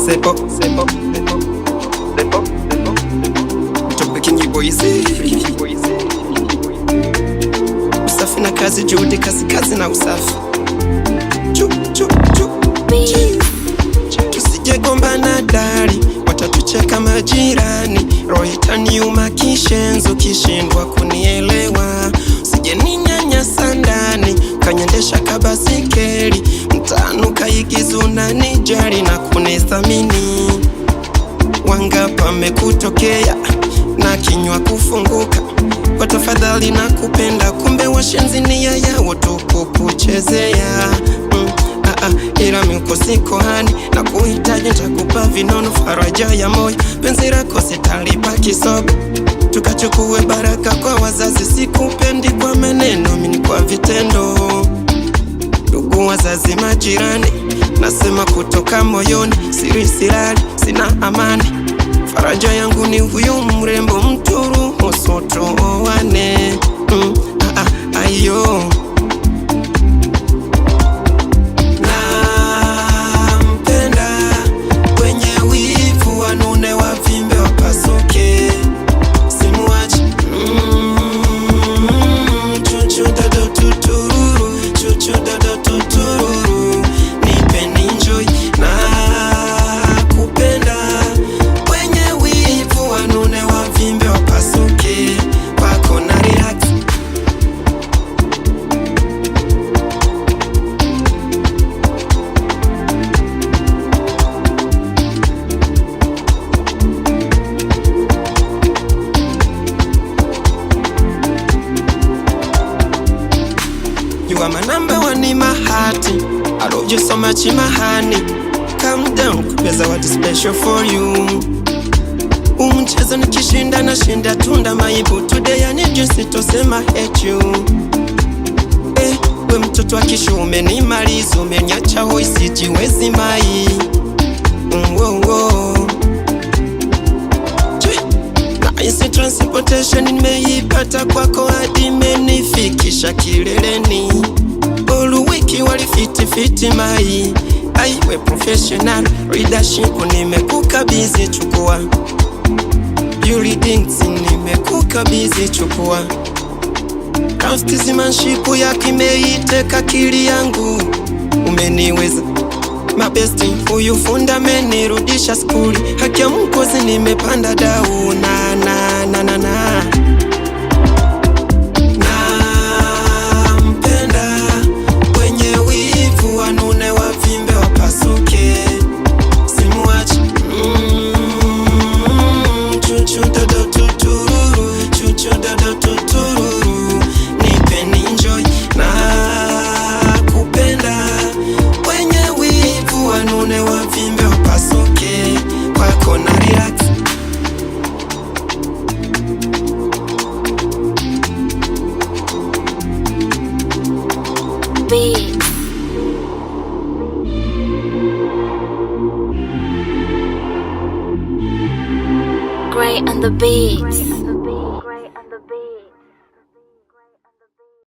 Sepo, sepo, sepo, sepo, sepo. Topekingi boizi. Usafi na kazi, juhudi, kazi na usafi. Chu, chu, chu. Tusije gombana dari, watatucheka majirani. Roho itaniuma kishenzo, kishindwa kunielewa. Usije ninyanyasa ndani, kanyendesha kabasikeli. Mtanuka ikizuna nijari na kunithamini. Wangapa mekutokea na kinywa kufunguka, kwa tafadhali na kupenda, kumbe washenzi nia yao tu kukuchezea. Ila miuko siko hani na kuhitaji, nitakupa vinono faraja ya moyo. Penzi lako sitalipa kisogo, tukachukue baraka kwa wazazi. Sikupendi kwa maneno, mimi kwa vitendo. Ndugu, wazazi, majirani, nasema kutoka moyoni. Siri silali, sina amani. Faraja yangu ni huyu mrembo, mturuhusu tuoane. Ayo you are my number one in my heart. I love you so much, my honey. Calm down, kupeza what is special for you. Mchezo nikishinda na shinda tunda maibu. Today I need you, sitosema hate you. We mtoto wa kishume ni malizo, umeniacha hoi sijiwezi mai. Nice transportation nimeipata kwako, hadi imenifikisha kileleni. All wiki walifiti mai. Aiwe professional leadership, nimekukabidhi chukua. Buildings nimekukabidhi chukua. Craftsmanship yako imeiteka akili yangu. Umeniweza my bestie, huyu funda menirudisha skuli. Haki ya mkozi nimepanda dau na nampenda wenye wivu, wanune wavimbe wapasuke. Simuachi chuchu dodo tuturu, chuchu dodo tuturu. Nipeni enjoy na kupenda wenye wivu, wanune wavimbe wapasuke. Kwako na relax. Beats. Great on the beats.